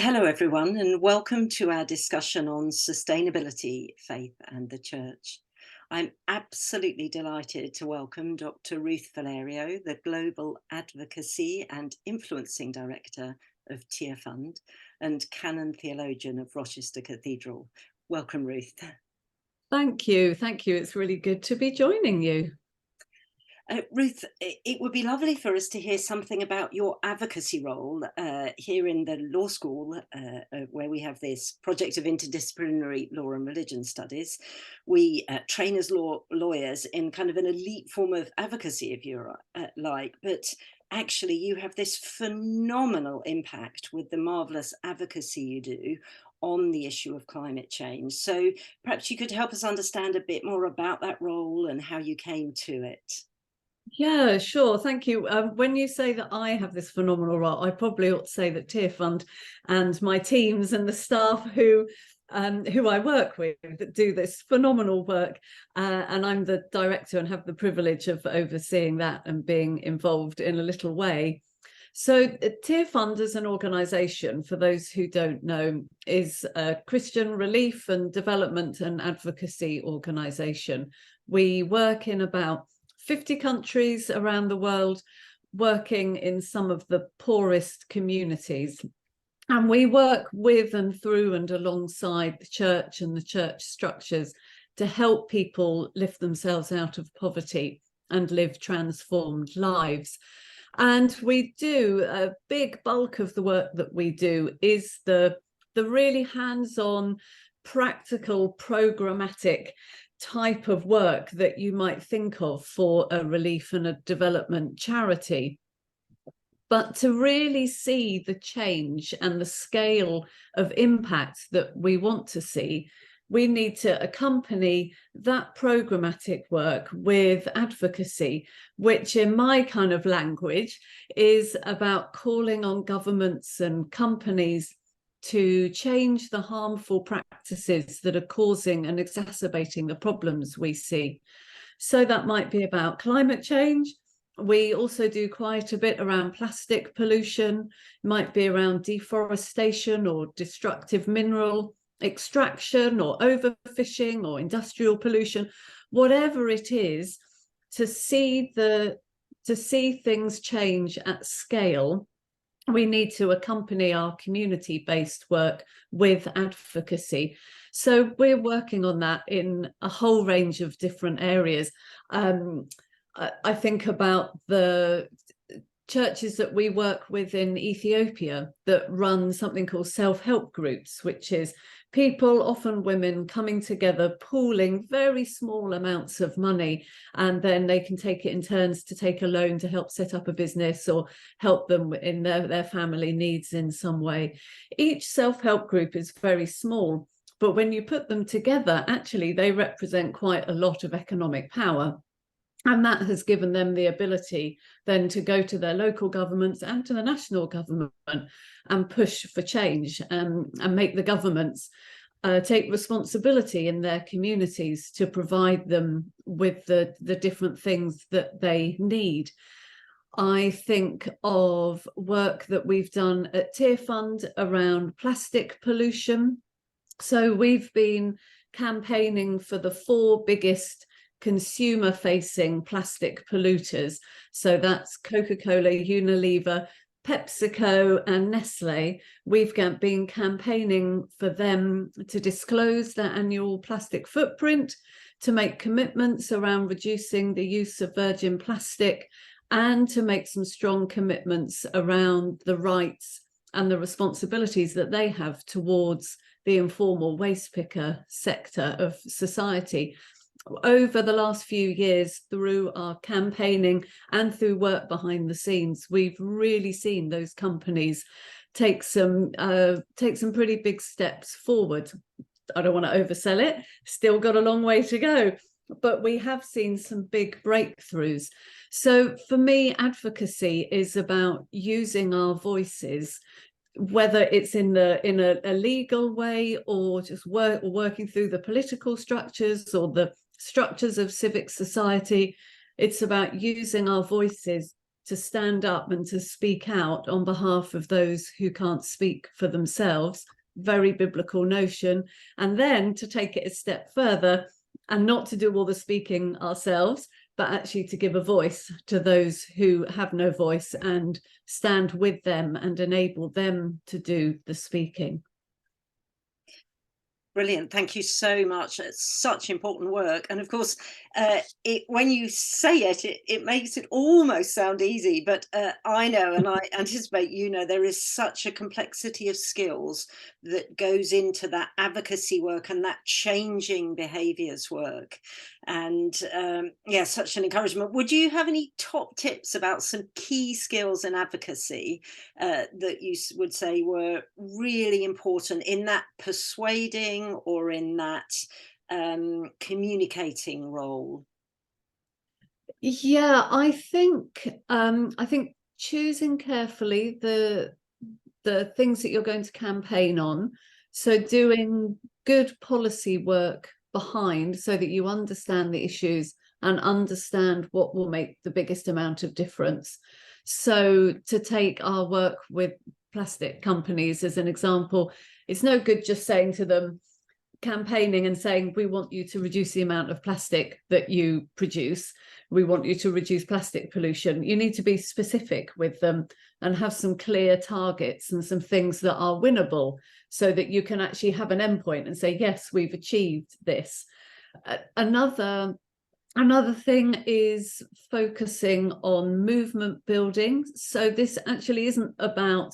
Hello, everyone, and welcome to our discussion on sustainability, faith, and the church. I'm absolutely delighted to welcome Dr. Ruth Valerio, the Global Advocacy and Influencing Director of Tearfund and Canon Theologian of Rochester Cathedral. Welcome, Ruth. Thank you. Thank you. It's really good to be joining you. Ruth, it would be lovely for us to hear something about your advocacy role here in the law school, where we have this project of interdisciplinary law and religion studies. We train as lawyers in kind of an elite form of advocacy, if you're like, but actually you have this phenomenal impact with the marvelous advocacy you do on the issue of climate change. So perhaps you could help us understand a bit more about that role and how you came to it. Yeah, sure. Thank you. When you say that I have this phenomenal role, I probably ought to say that Tearfund and my teams and the staff who I work with do this phenomenal work. And I'm the director and have the privilege of overseeing that and being involved in a little way. So Tearfund as an organisation, for those who don't know, is a Christian relief and development and advocacy organisation. We work in about 50 countries around the world, working in some of the poorest communities. And we work with and through and alongside the church and the church structures to help people lift themselves out of poverty and live transformed lives. And we do a big bulk of the work that we do is the really hands-on, practical, programmatic type of work that you might think of for a relief and a development charity. But to really see the change and the scale of impact that we want to see, we need to accompany that programmatic work with advocacy, which in my kind of language is about calling on governments and companies to change the harmful practices that are causing and exacerbating the problems we see. So that might be about climate change. We also do quite a bit around plastic pollution, might be around deforestation or destructive mineral extraction or overfishing or industrial pollution, whatever it is, to see things change at scale. We need to accompany our community-based work with advocacy. So we're working on that in a whole range of different areas. I think about the churches that we work with in Ethiopia that run something called self-help groups, which is people, often women, coming together, pooling very small amounts of money, and then they can take it in turns to take a loan to help set up a business or help them in their family needs in some way. Each self-help group is very small, but when you put them together, actually they represent quite a lot of economic power. And that has given them the ability then to go to their local governments and to the national government and push for change and make the governments take responsibility in their communities to provide them with the different things that they need. I think of work that we've done at Tearfund around plastic pollution. So we've been campaigning for the 4 biggest consumer-facing plastic polluters. So that's Coca-Cola, Unilever, PepsiCo and Nestle. We've been campaigning for them to disclose their annual plastic footprint, to make commitments around reducing the use of virgin plastic, and to make some strong commitments around the rights and the responsibilities that they have towards the informal waste picker sector of society. Over the last few years, through our campaigning and through work behind the scenes, we've really seen those companies take some pretty big steps forward. I don't want to oversell it, still got a long way to go, but we have seen some big breakthroughs. So for me, advocacy is about using our voices, whether it's in a legal way or just working through the political structures or the structures of civic society. It's about using our voices to stand up and to speak out on behalf of those who can't speak for themselves. Very biblical notion. And then to take it a step further and not to do all the speaking ourselves, but actually to give a voice to those who have no voice and stand with them and enable them to do the speaking. Brilliant. Thank you so much. It's such important work. And of course, when you say it, it makes it almost sound easy. But I know, and I anticipate, there is such a complexity of skills that goes into that advocacy work and that changing behaviours work. And yeah, such an encouragement. Would you have any top tips about some key skills in advocacy that you would say were really important in that persuading or in that communicating role? Yeah, I think choosing carefully the things that you're going to campaign on. So doing good policy work behind so that you understand the issues and understand what will make the biggest amount of difference. So to take our work with plastic companies as an example, it's no good just saying to them, campaigning and saying, we want you to reduce the amount of plastic that you produce. We want you to reduce plastic pollution. You need to be specific with them and have some clear targets and some things that are winnable so that you can actually have an endpoint and say, yes, we've achieved this. Another thing is focusing on movement building. So this actually isn't about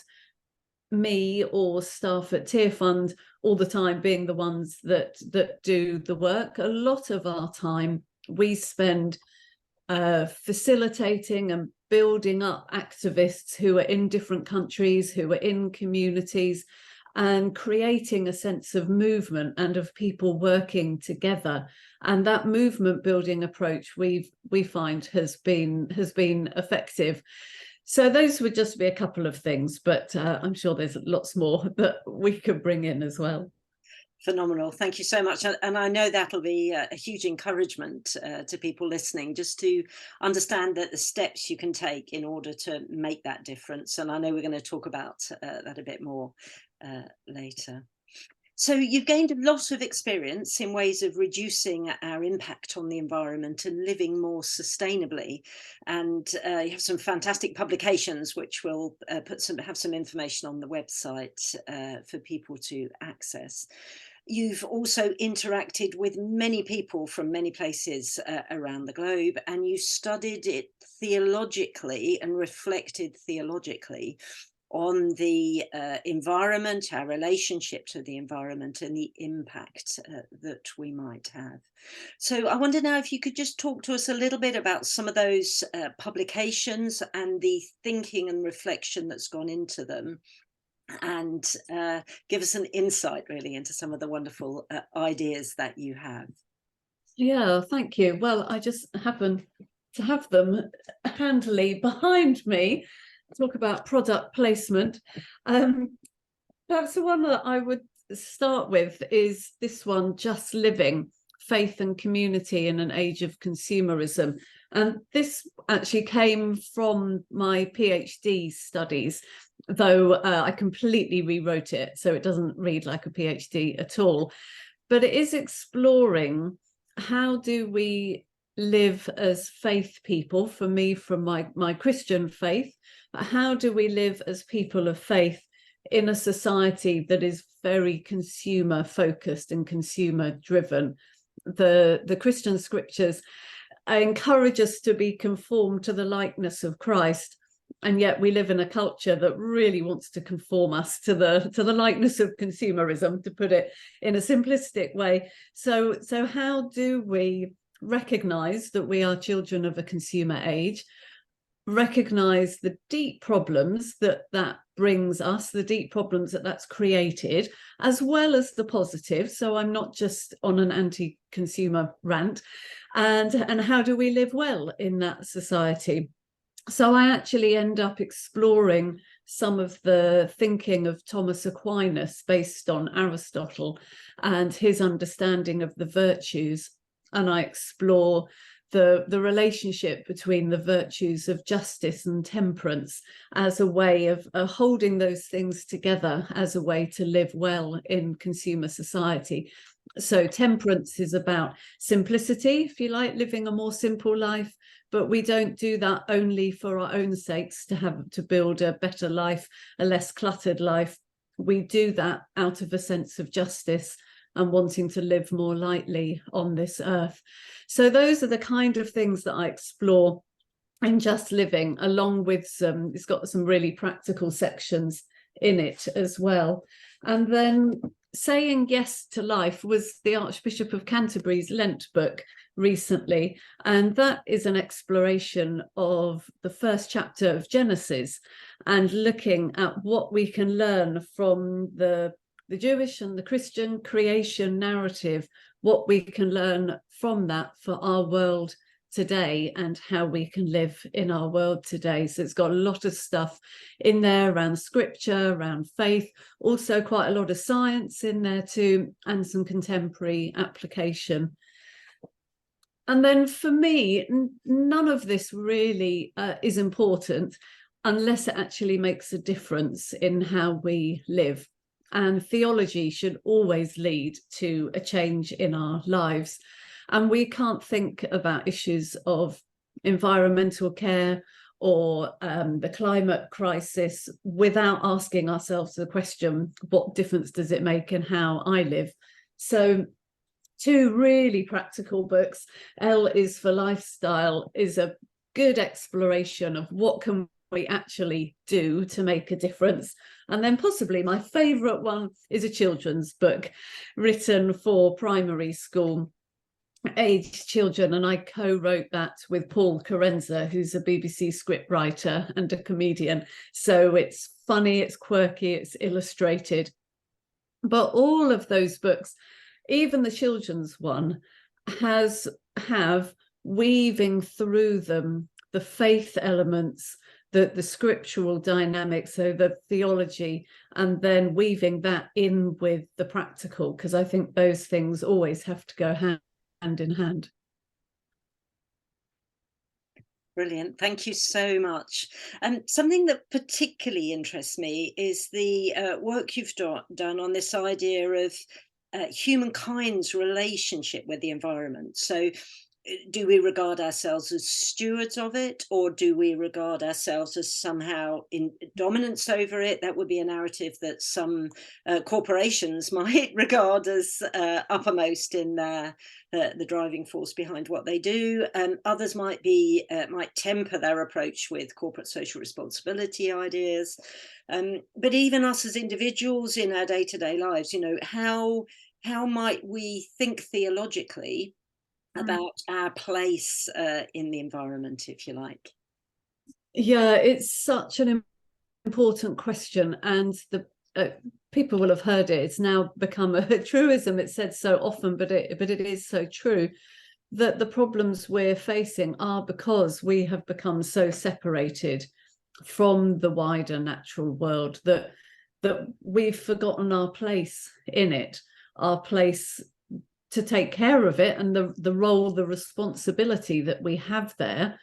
me or staff at Tearfund all the time being the ones that do the work. A lot of our time we spend facilitating and building up activists who are in different countries, who are in communities, and creating a sense of movement and of people working together. And that movement building approach we find has been effective. So those would just be a couple of things, but I'm sure there's lots more that we could bring in as well. Phenomenal. Thank you so much. And I know that'll be a huge encouragement to people listening, just to understand that the steps you can take in order to make that difference. And I know we're going to talk about that a bit more later. So you've gained a lot of experience in ways of reducing our impact on the environment and living more sustainably. And you have some fantastic publications, which will have some information on the website for people to access. You've also interacted with many people from many places around the globe, and you studied it theologically and reflected theologically on the environment, our relationship to the environment, and the impact that we might have. So I wonder now if you could just talk to us a little bit about some of those publications and the thinking and reflection that's gone into them, and give us an insight really into some of the wonderful ideas that you have. Yeah, thank you. Well, I just happen to have them handily behind me. Talk about product placement. Perhaps the one that I would start with is this one, Just Living, Faith and Community in an Age of Consumerism. And this actually came from my PhD studies, though I completely rewrote it, so it doesn't read like a PhD at all. But it is exploring how do we live as faith people, for me, from my Christian faith, but how do we live as people of faith in a society that is very consumer focused and consumer driven? The Christian scriptures encourage us to be conformed to the likeness of Christ, and yet we live in a culture that really wants to conform us to the likeness of consumerism, to put it in a simplistic way. So how do we recognize that we are children of a consumer age, recognize the deep problems that brings us, the deep problems that's created, as well as the positive? So I'm not just on an anti-consumer rant. And how do we live well in that society? So I actually end up exploring some of the thinking of Thomas Aquinas based on Aristotle and his understanding of the virtues. And I explore the relationship between the virtues of justice and temperance as a way of holding those things together as a way to live well in consumer society. So temperance is about simplicity, if you like, living a more simple life, but we don't do that only for our own sakes to build a better life, a less cluttered life. We do that out of a sense of justice and wanting to live more lightly on this earth. So those are the kind of things that I explore in Just Living, along with it's got some really practical sections in it as well. And then Saying Yes to Life was the Archbishop of Canterbury's Lent book recently, and that is an exploration of the first chapter of Genesis and looking at what we can learn from the Jewish and the Christian creation narrative, what we can learn from that for our world today and how we can live in our world today. So it's got a lot of stuff in there around scripture, around faith, also quite a lot of science in there too, and some contemporary application. And then for me, none of this really is important unless it actually makes a difference in how we live. And theology should always lead to a change in our lives. And we can't think about issues of environmental care or the climate crisis without asking ourselves the question, what difference does it make in how I live? So two really practical books. L is for Lifestyle is a good exploration of what can we actually do to make a difference. And then possibly my favourite one is a children's book written for primary school aged children, and I co-wrote that with Paul Carenza, who's a BBC scriptwriter and a comedian. So it's funny, it's quirky, it's illustrated. But all of those books, even the children's one, have weaving through them the faith elements, the scriptural dynamics, so the theology, and then weaving that in with the practical, because I think those things always have to go hand in hand. Brilliant. Thank you so much. Something that particularly interests me is the work you've done on this idea of humankind's relationship with the environment. So do we regard ourselves as stewards of it, or do we regard ourselves as somehow in dominance over it? That would be a narrative that some corporations might regard as uppermost in the driving force behind what they do. Others might temper their approach with corporate social responsibility ideas. But even us as individuals in our day-to-day lives, how might we think theologically about our place in the environment, if you like? Yeah, it's such an important question, and the people will have heard it. It's now become a truism. It's said so often, but it is so true that the problems we're facing are because we have become so separated from the wider natural world that we've forgotten our place in it, our place to take care of it, and the role, the responsibility that we have there,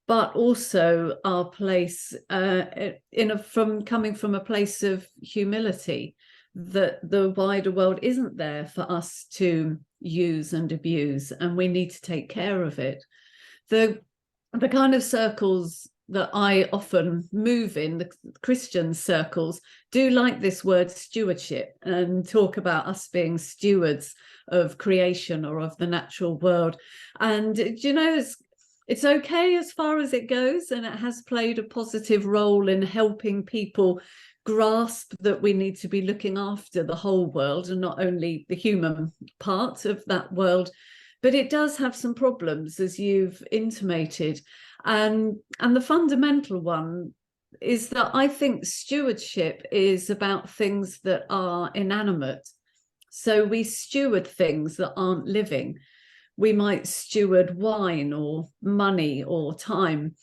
but also our place coming from a place of humility, that the wider world isn't there for us to use and abuse, and we need to take care of it. The kind of circles that I often move in, the Christian circles, do like this word stewardship and talk about us being stewards of creation or of the natural world. And it's okay as far as it goes, and it has played a positive role in helping people grasp that we need to be looking after the whole world and not only the human part of that world. But it does have some problems, as you've intimated. And the fundamental one is that I think stewardship is about things that are inanimate. So we steward things that aren't living. We might steward wine or money or time.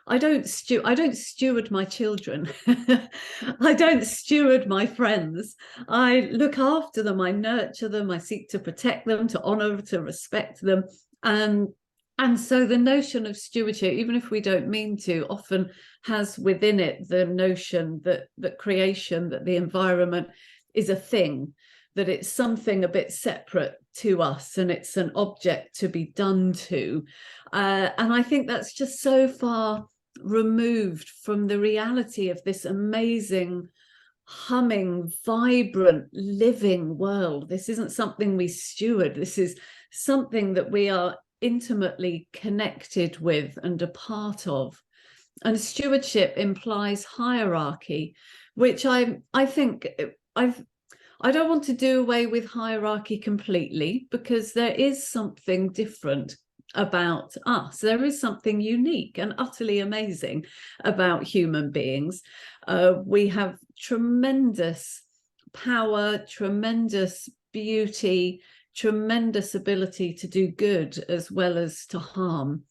I don't steward my children. I don't steward my friends. I look after them, I nurture them, I seek to protect them, to honor, to respect them. And And so the notion of stewardship, even if we don't mean to, often has within it the notion that creation, that the environment is a thing, that it's something a bit separate to us, and it's an object to be done to. And I think that's just so far removed from the reality of this amazing, humming, vibrant, living world. This isn't something we steward. This is something that we are intimately connected with and a part of. And stewardship implies hierarchy, which I think I don't want to do away with hierarchy completely, because there is something different about us. There is something unique and utterly amazing about human beings. We have tremendous power, tremendous beauty, tremendous ability to do good as well as to harm.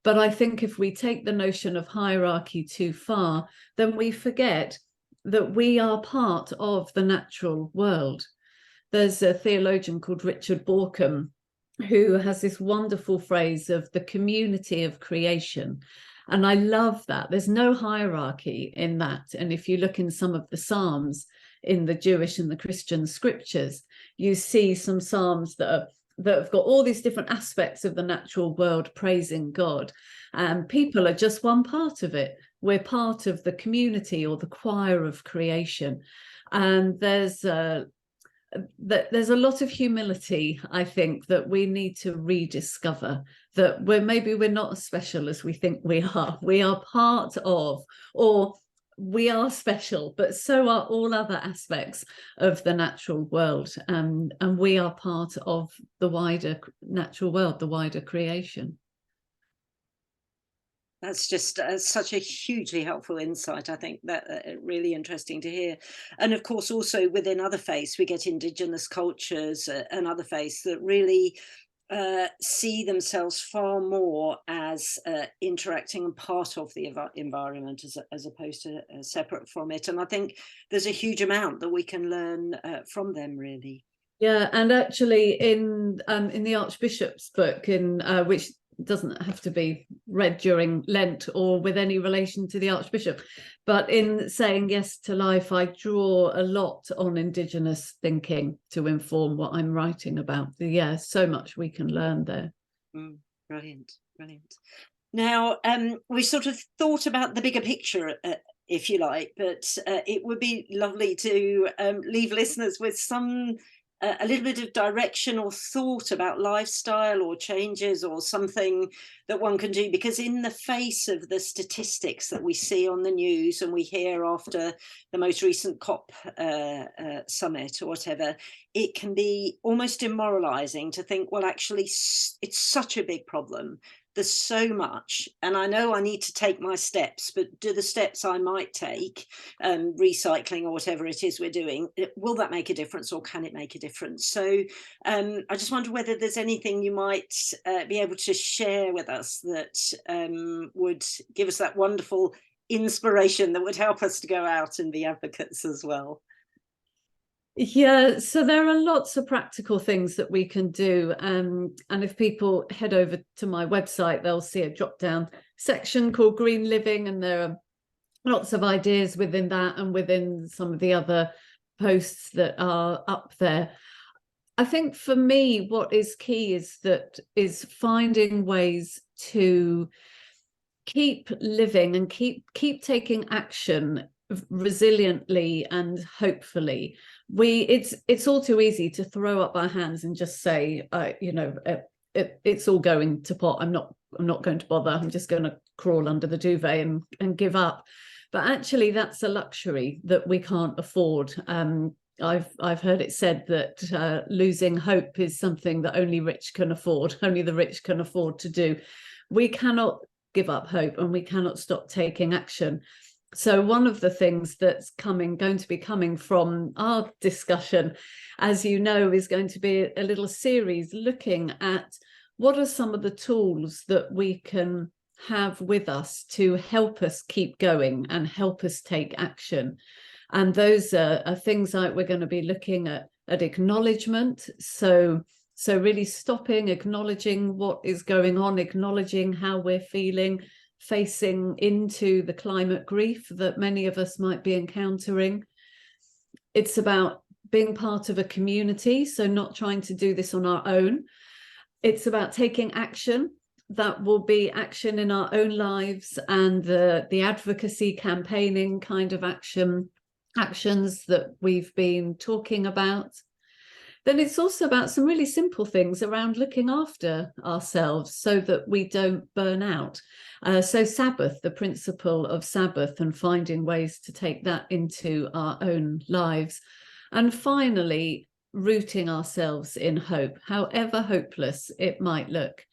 But I think if we take the notion of hierarchy too far, then we forget that we are part of the natural world. There's a theologian called Richard Borkham who has this wonderful phrase of the community of creation. And I love that. There's no hierarchy in that. And if you look in some of the Psalms in the Jewish and the Christian scriptures, you see some Psalms that have got all these different aspects of the natural world praising God. And people are just one part of it. We're part of the community or the choir of creation. And there's a lot of humility, I think, that we need to rediscover, that we're not as special as we think we are. We are part of, or we are special, but so are all other aspects of the natural world. And we are part of the wider natural world, the wider creation. That's just such a hugely helpful insight. I think that really interesting to hear. And of course, also within other faiths, we get Indigenous cultures and other faiths that really see themselves far more as interacting and part of the environment as opposed to separate from it. And I think there's a huge amount that we can learn from them, really. Yeah, and actually in the Archbishop's book, in which doesn't have to be read during Lent or with any relation to the Archbishop, but in Saying Yes to Life, I draw a lot on Indigenous thinking to inform what I'm writing about. Yeah, so much we can learn there. Brilliant, brilliant. Now, we sort of thought about the bigger picture, if you like, but it would be lovely to leave listeners with a little bit of direction or thought about lifestyle or changes or something that one can do, because in the face of the statistics that we see on the news and we hear after the most recent COP summit or whatever, it can be almost demoralizing to think, well, actually, it's such a big problem. There's so much, and I know I need to take my steps, but do the steps I might take, recycling or whatever it is we're doing, will that make a difference, or can it make a difference? So I just wonder whether there's anything you might be able to share with us that would give us that wonderful inspiration that would help us to go out and be advocates as well. Yeah, so there are lots of practical things that we can do. And if people head over to my website, they'll see a drop-down section called Green Living, and there are lots of ideas within that and within some of the other posts that are up there. I think for me, what is key is finding ways to keep living and keep taking action resiliently and hopefully. It's all too easy to throw up our hands and just say, it's all going to pot. I'm not going to bother. I'm just going to crawl under the duvet and give up. But actually, that's a luxury that we can't afford. I've heard it said that losing hope is something that only the rich can afford to do. We cannot give up hope, and we cannot stop taking action. So one of the things that's going to be coming from our discussion, as you know, is going to be a little series looking at what are some of the tools that we can have with us to help us keep going and help us take action. And those are things like we're going to be looking at acknowledgement. So So really stopping, acknowledging what is going on, acknowledging how we're feeling, facing into the climate grief that many of us might be encountering. It's about being part of a community, so not trying to do this on our own. It's about taking action. That will be action in our own lives, and the advocacy campaigning kind of actions that we've been talking about. Then it's also about some really simple things around looking after ourselves so that we don't burn out. So Sabbath, the principle of Sabbath, and finding ways to take that into our own lives. And finally, rooting ourselves in hope, however hopeless it might look,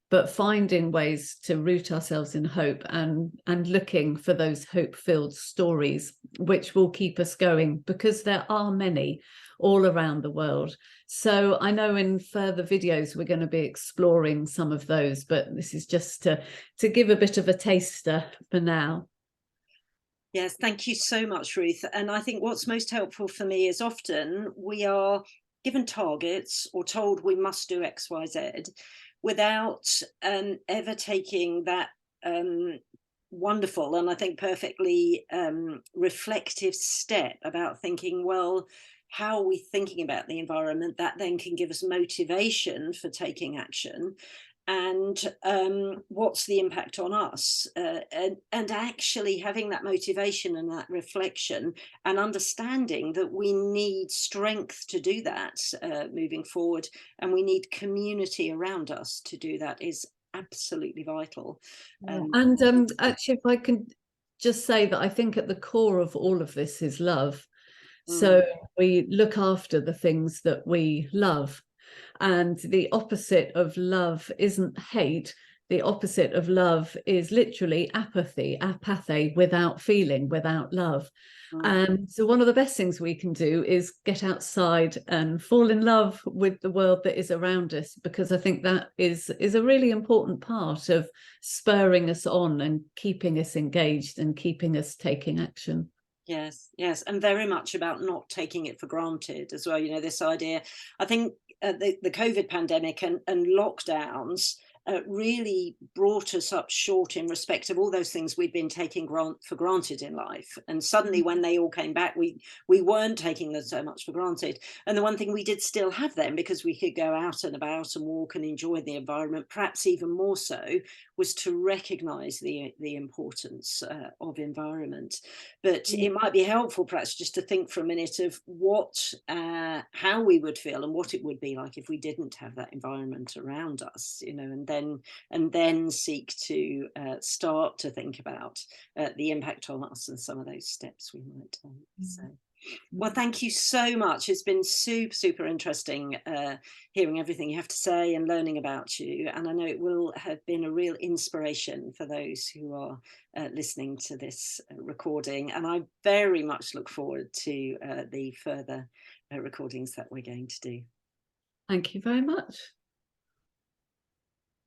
but finding ways to root ourselves in hope, and looking for those hope-filled stories which will keep us going, because there are many all around the world. So I know in further videos we're going to be exploring some of those, but this is just to give a bit of a taster for now. Yes, thank you so much, Ruth. And I think what's most helpful for me is often we are given targets or told we must do X, Y, Z without ever taking that wonderful and I think perfectly reflective step about thinking, well, how are we thinking about the environment? That then can give us motivation for taking action. And what's the impact on us? And actually having that motivation and that reflection and understanding that we need strength to do that moving forward, and we need community around us to do that is absolutely vital. And actually, if I can just say that I think at the core of all of this is love. So we look after the things that we love. And the opposite of love isn't hate. The opposite of love is literally apathy, apathy, without feeling, without love. And so one of the best things we can do is get outside and fall in love with the world that is around us, because I think that is a really important part of spurring us on and keeping us engaged and keeping us taking action. Yes, yes, and very much about not taking it for granted as well. You know, this idea, I think the COVID pandemic and lockdowns really brought us up short in respect of all those things we'd been taking for granted in life. And suddenly when they all came back, we weren't taking them so much for granted. And the one thing we did still have then, because we could go out and about and walk and enjoy the environment, perhaps even more so, was to recognize the importance of environment. But it might be helpful perhaps just to think for a minute of how we would feel and what it would be like if we didn't have that environment around us, you know, and then seek to start to think about the impact on us and some of those steps we might take. So, well, thank you so much. It's been super, super interesting hearing everything you have to say and learning about you. And I know it will have been a real inspiration for those who are listening to this recording. And I very much look forward to the further recordings that we're going to do. Thank you very much.